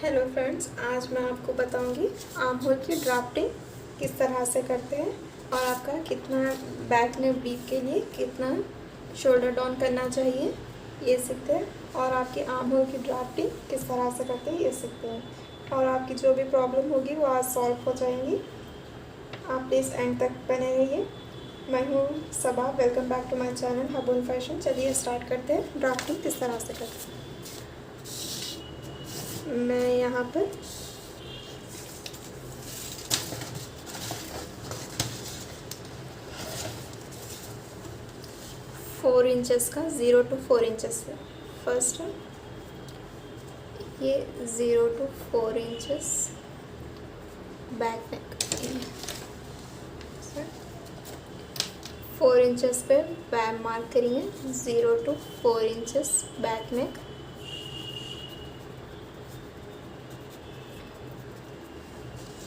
Hello friends, आज मैं आपको बताऊंगी आर्म होल की ड्राफ्टिंग किस तरह से करते हैं और आपका कितना बैक नेक डीप के लिए कितना शोल्डर डाउन करना चाहिए ये सीखते हैं। और आपकी आर्म होल की ड्राफ्टिंग किस तरह से करते हैं ये सीखते हैं। और आपकी जो भी प्रॉब्लम होगी वो आज सॉल्व हो जाएंगी। आप प्लीज़ एंड तक बने रहिए। मैं हूँ Saba, welcome back to my channel hub on fashion. चलिए स्टार्ट करते हैं ड्राफ्टिंग किस तरह से करते हैं। मैं यहाँ पर फोर इंचेस का 0 to 4 इंचेस है। फर्स्ट ये 0 to 4 inches back neck, 4 inches पे बैक मार्क करिए। 0 to 4 inches back neck.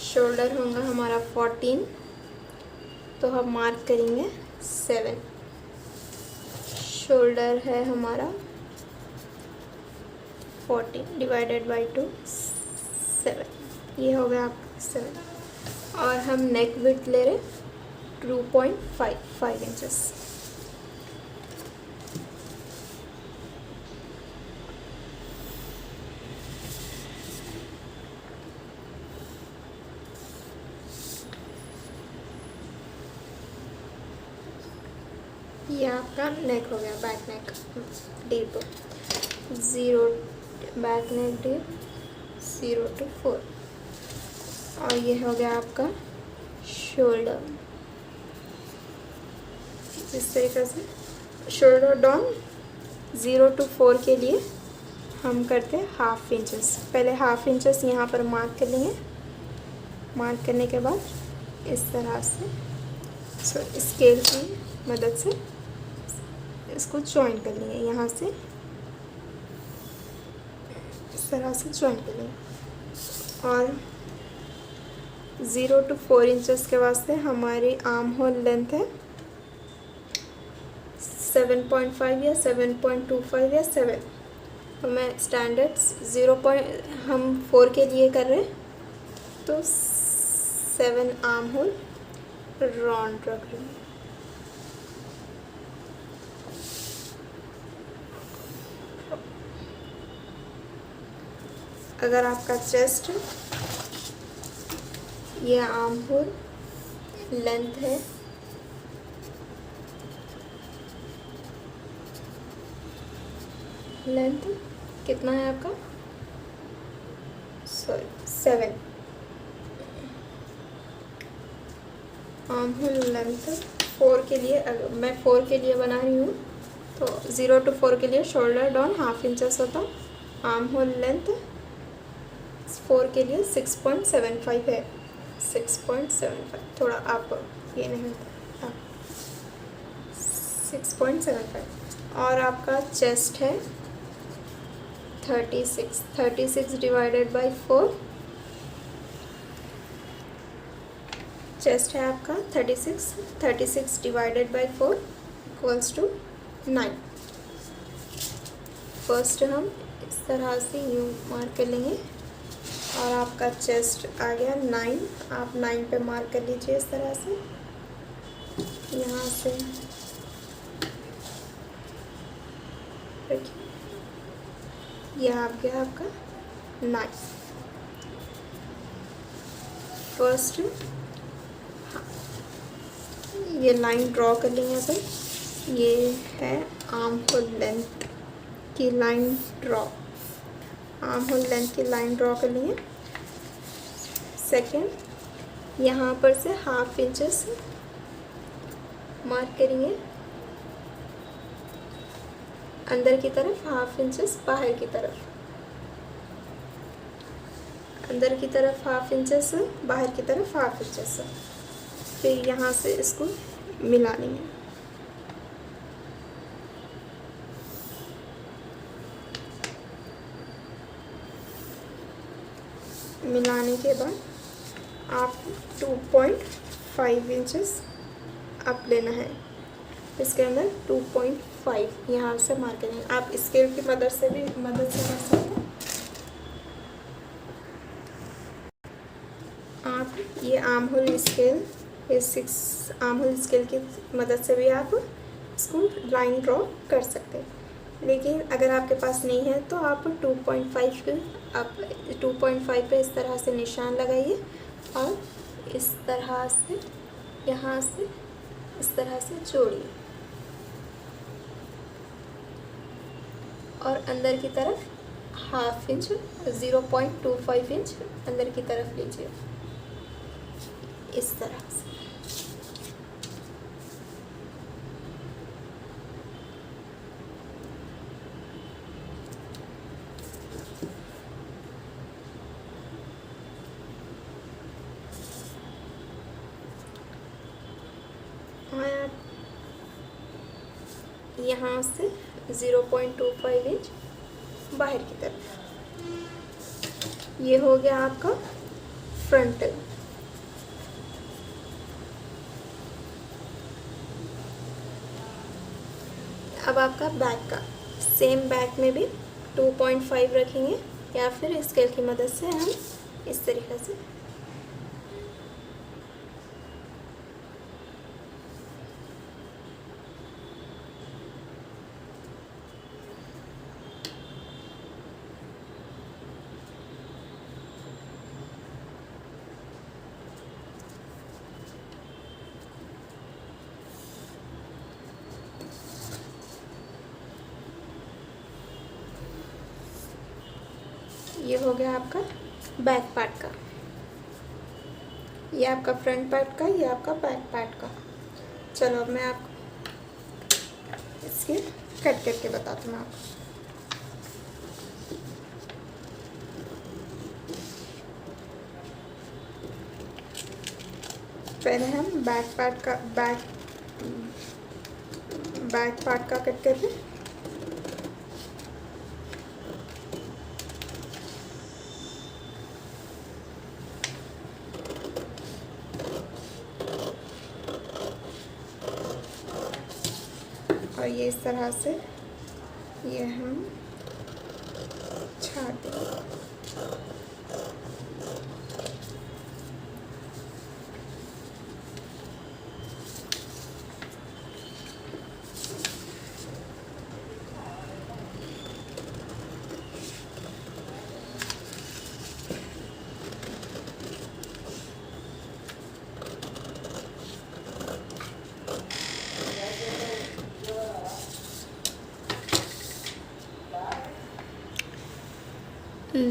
Shoulder होगा हमारा 14, तो हम मार्क करेंगे 7। शोल्डर है हमारा 14 डिवाइडेड बाई 2 7, ये हो गया आपका 7। और हम नेक विड्थ ले रहे 2.5 इंचेस। ये आपका नेक हो गया, back neck deep 0, back neck deep 0 to 4। और ये हो गया आपका शोल्डर। इस तरीके से शोल्डर डाउन 0 to 4 के लिए हम करते हैं हाफ इंचेस। पहले हाफ इंचेस यहाँ पर मार्क कर लेंगे। मार्क करने के बाद इस तरह से स्केल की मदद से इसको जॉइन कर लेंगे। यहाँ से इस तरह से जॉइन कर लेंगे। और 0 to 4 इंचेस के वास्ते हमारी आर्म होल लेंथ है 7.5 या 7.25 या 7। तो मैं स्टैंडर्ड 0. हम 4 के लिए कर रहे हैं, तो 7 आर्म होल राउंड रख रही हूँ। अगर आपका चेस्ट, ये आर्म होल लेंथ है लेंथ कितना है आपका, 7 आर्म होल लेंथ 4 के लिए। अगर मैं 4 के लिए बना रही हूँ तो 0 to 4 के लिए शोल्डर डाउन हाफ इंचेस होता। आर्म होल लेंथ 4 के लिए 6.75 है। 6.75 थोड़ा आप ये नहीं होता, 6.75। और आपका चेस्ट है 36 डिवाइडेड बाई 4। चेस्ट है आपका 36 divided by 4 equals to 9। First हम इस तरह से यूँ मार्क कर लेंगे और आपका चेस्ट आ गया 9। आप 9 पे मार्क कर लीजिए इस तरह से। यहाँ से देखिए, यह आ गया आपका 9। फर्स्ट ये लाइन ड्रॉ कर लेंगे अपन। ये है आर्म होल लेंथ की line draw. Arm hole length की लाइन ड्रॉ कर लेंगे। सेकंड, यहाँ पर से हाफ इंचेस मार्क करेंगे अंदर की तरफ, हाफ इंचेस बाहर की तरफ। अंदर की तरफ हाफ इंचेस, बाहर की तरफ हाफ इंचेस। फिर यहाँ से इसको मिला लेंगे। मिलाने के बाद आप 2.5 इंचेस अप लेना है। इसके अंदर 2.5 यहाँ से मार्क करेंगे। आप स्केल की मदद से कर सकते हैं। आप ये आर्म होल स्केल, ये 6 आर्म होल स्केल की मदद से भी आप इसको लाइन ड्रॉ कर सकते हैं। लेकिन अगर आपके पास नहीं है तो आप 2.5 पे इस तरह से निशान लगाइए और इस तरह से यहाँ से इस तरह से जोड़िए और अंदर की तरफ ½ इंच 0.25 इंच अंदर की तरफ लीजिए इस तरह से। यहाँ से 0.25 इंच बाहर की तरफ। ये हो गया आपका फ्रंट। अब आपका बैक का सेम बैक में भी 2.5 रखेंगे या फिर स्केल की मदद से हम इस तरीके से ये हो गया आपका बैक पार्ट का, ये आपका फ्रंट पार्ट का, ये आपका बैक पार्ट का। चलो अब मैं आपको इसके कट करके बताती हूँ आपको। पहले हम बैक पार्ट का कट करते हैं। और ये इस तरह से ये हम छाट देंगे।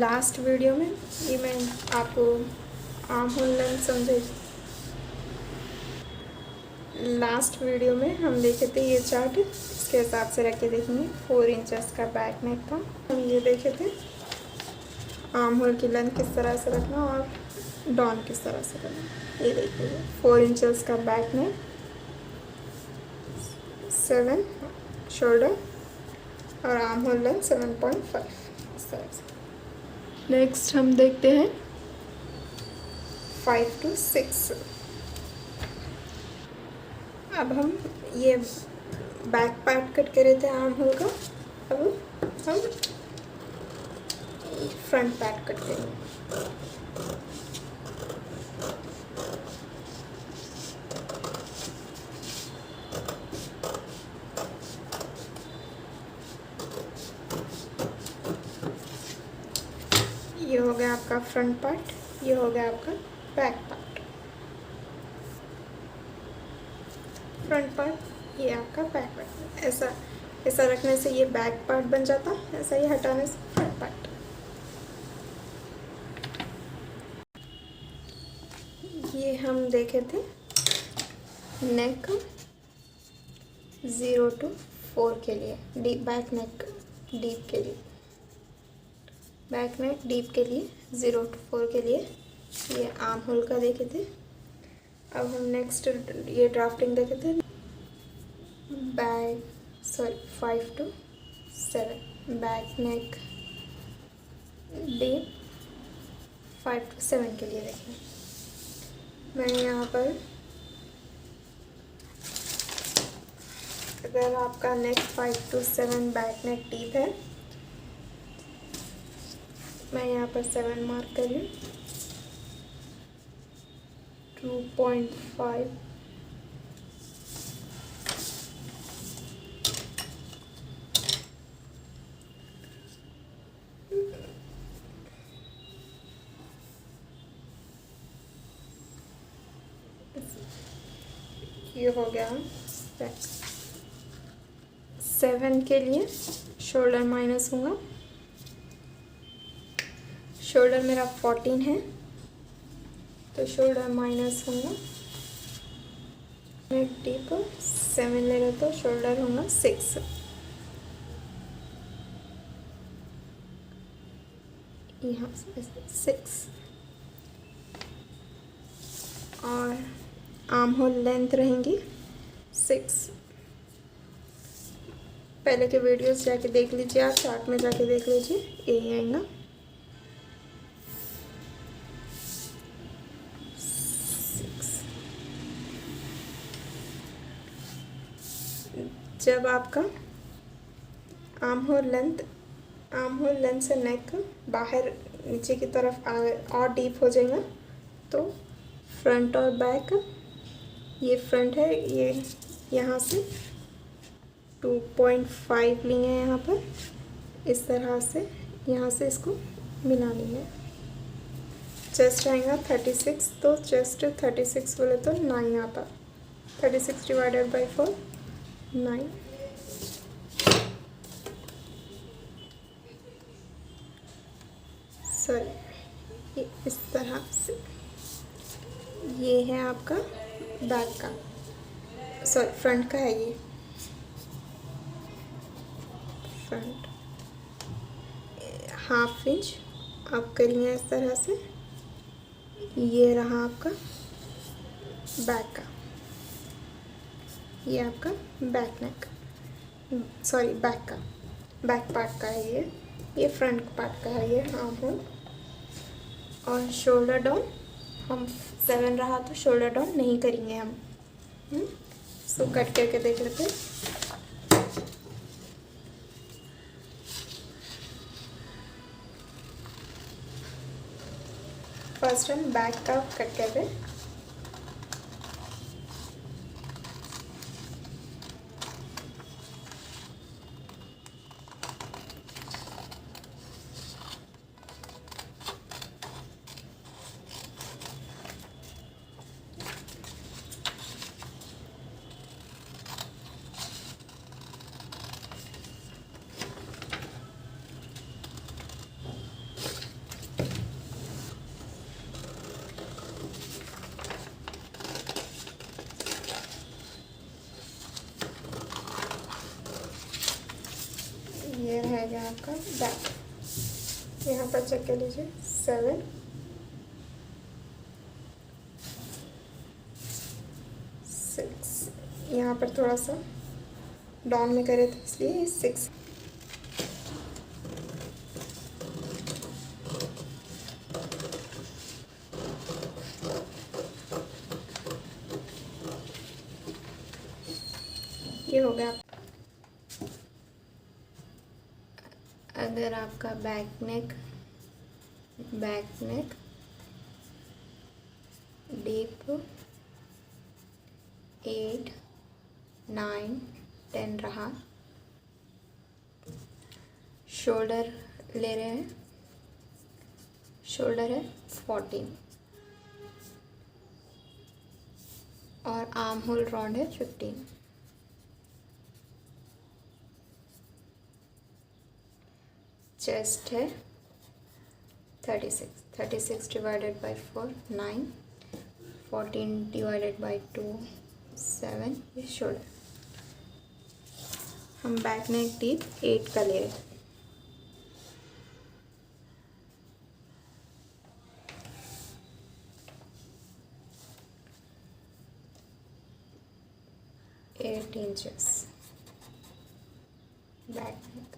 लास्ट वीडियो में ये मैं आपको आर्म होल लेंथ समझाई। लास्ट वीडियो में हम देखे थे ये चार्ट, इसके हिसाब से रख के देखेंगे। 4 इंचेस का बैक नेक था, हम ये देखे थे आर्म होल की लेंथ किस तरह से रखना और डॉन किस तरह से करना। ये देखिए 4 इंचेस का बैक नेक, 7 शोल्डर और आर्म होल लेंथ 7.5 इस तरह से। नेक्स्ट हम देखते हैं 5 to 6। अब हम ये बैक पार्ट कट करे थे आर्म होल का, अब हम फ्रंट पार्ट कट करेंगे। ये हो गया आपका फ्रंट पार्ट, ये हो गया आपका बैक पार्ट। फ्रंट पार्ट, ये आपका बैक पार्ट। ऐसा रखने से ये बैक पार्ट बन जाता, ऐसा ही हटाने से फ्रंट पार्ट। ये हम देखे थे नेक 0 to 4 के लिए, डीप बैक नेक डीप के लिए, बैक नेक डीप के लिए 0 to 4 के लिए ये आर्म होल का देखे थे। अब हम नेक्स्ट ये ड्राफ्टिंग देखे थे 5 to 7 back neck deep 5 to 7 के लिए देखें। मैंने यहाँ पर अगर आपका नेक 5 to 7 बैक नेक डीप है, मैं यहाँ पर 7 मार्क कर लूँ। 2.5, ये हो गया। 7 के लिए शोल्डर माइनस होगा, शोल्डर मेरा 14 है तो शोल्डर माइनस होगा, नेक डीप 7 ले रहे तो शोल्डर होगा 6, यहाँ से 6। और आर्म होल लेंथ रहेंगी 6। पहले के वीडियोस जाके देख लीजिए, आप चार्ट में जाके देख लीजिए, यही आएगा 6। जब आपका आर्म होल लेंथ से नेक बाहर नीचे की तरफ और डीप हो जाएगा तो फ्रंट और बैक, ये फ्रंट है, ये यहाँ से 2.5 लिए हैं यहाँ पर, इस तरह से यहाँ से इसको मिला लिए। चेस्ट आएगा 36, तो चेस्ट 36 बोले तो 9 आता, 36 डिवाइडेड बाई 4 9। सॉरी, इस तरह से ये है आपका बैक का, सॉरी फ्रंट का है, ये फ्रंट 1/2 इंच आप करिए इस तरह से। ये रहा आपका बैक का, ये आपका बैक नेक, सॉरी बैक का, बैक पार्ट का है ये फ्रंट पार्ट का है ये आर्म होल। और शोल्डर डाउन हम 7 रहा तो शोल्डर डाउन नहीं करेंगे हम। सो कट करके देख लेते हैं। फर्स्ट हम बैक का कट कर रहे हैं। ये रहेगा आपका बैक। यहाँ पर चेक कर लीजिए 7 6, यहाँ पर थोड़ा सा डाउन में करे थे इसलिए 6। ये हो गया। अगर आपका बैक नेक डीप 8 9 10 रहा, शोल्डर ले रहे हैं, शोल्डर है 14 और आर्म होल राउंड है 15। चेस्ट है 36 डिवाइडेड बाई 4 9, 14 डिवाइडेड बाई 2 7। ये शोल्डर, हम बैक नेक डीप 8 का ले रहे हैं। Eight inches back neck.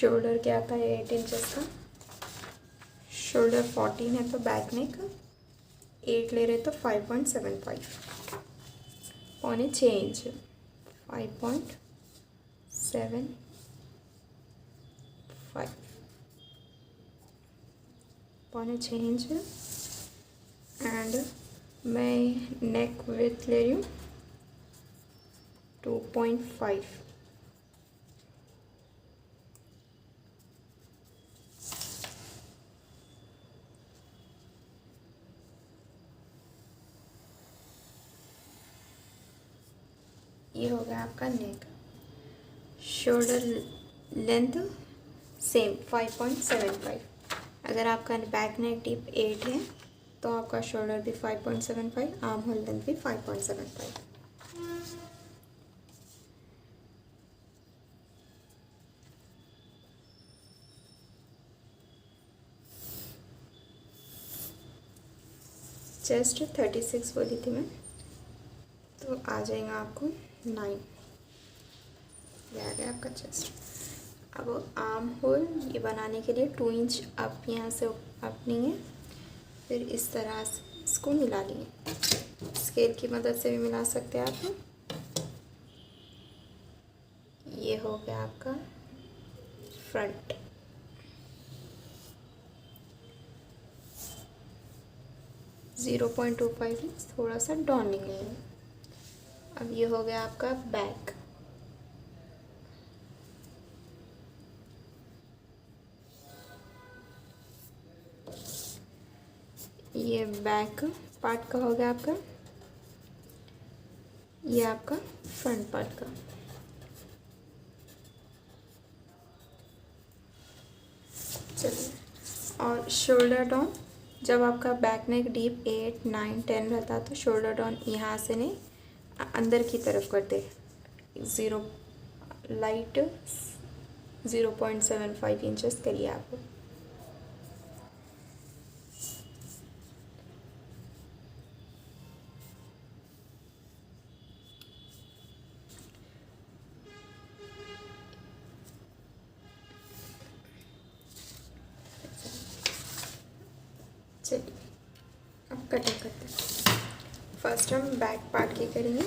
Shoulder क्या था 8 इंचेस का, शोल्डर 14 है तो बैक नेक 8 ले रहे तो 5.75 पौने 6 इंच, 5.75। 6.5 इंच है। एंड मैं नेक विड्थ ले रही हूँ 2.5। ये हो गया आपका नेक। Shoulder length same 5.75। अगर आपका बैक नेक डीप 8 है तो आपका शोल्डर भी 5.75, आर्म होल लेंथ भी 5.75। चेस्ट 36 बोली थी मैं, तो आ जाएगा आपको 9। ये आ गया आपका चेस्ट। अब आर्म होल ये बनाने के लिए 2 इंच आप यहाँ से अपनी है, फिर इस तरह से इसको मिला लिए। स्केल की मदद से भी मिला सकते हैं आप। ये हो गया आपका फ्रंट। ज़ीरो 0.25 थोड़ा सा डॉनिंग है। अब ये हो गया आपका बैक। ये बैक पार्ट का हो गया आपका, ये आपका फ्रंट पार्ट का। चलिए, और शोल्डर डाउन जब आपका बैक नेक डीप 8, 9, 10 रहता तो शोल्डर डाउन यहाँ से नहीं अंदर की तरफ करते। 0.75 इंचेस करिए आप। चलिए अब कटिंग करते हैं। फर्स्ट हम बैक पार्ट की करेंगे।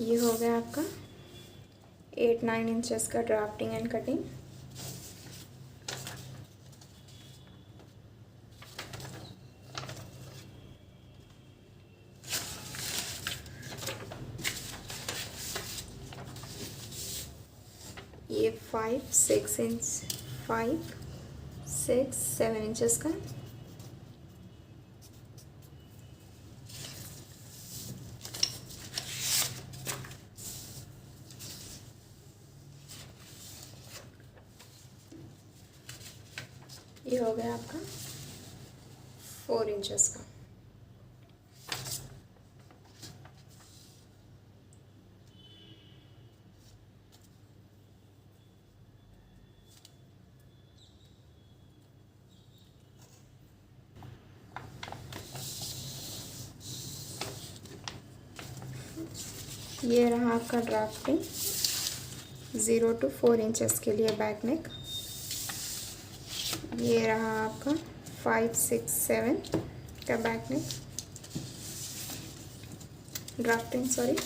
ये हो गया आपका 8-9 इंचेस का ड्राफ्टिंग एंड कटिंग। ये 5-6 इंच 5-6-7 इंचेस का। ये हो गया आपका 4 इंचेस का। ये रहा आपका ड्राफ्टिंग 0 to 4 इंचेस के लिए बैक नेक। ये रहा आपका 5-6-7 का बैक नेक ड्राफ्टिंग, सॉरी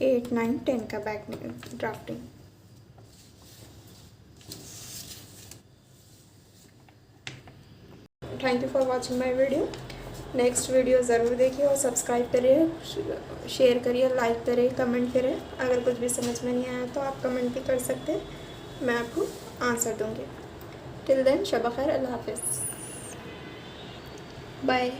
8-9-10 का back neck drafting. Thank you for watching my video. Next video ज़रूर देखिए और सब्सक्राइब करिए, शेयर करिए, लाइक करें, कमेंट करें। अगर कुछ भी समझ में नहीं आया तो आप कमेंट भी कर सकते हैं, मैं आपको आंसर दूँगी। टिल देन शब खैर, अल्लाह हाफिज़, बाय।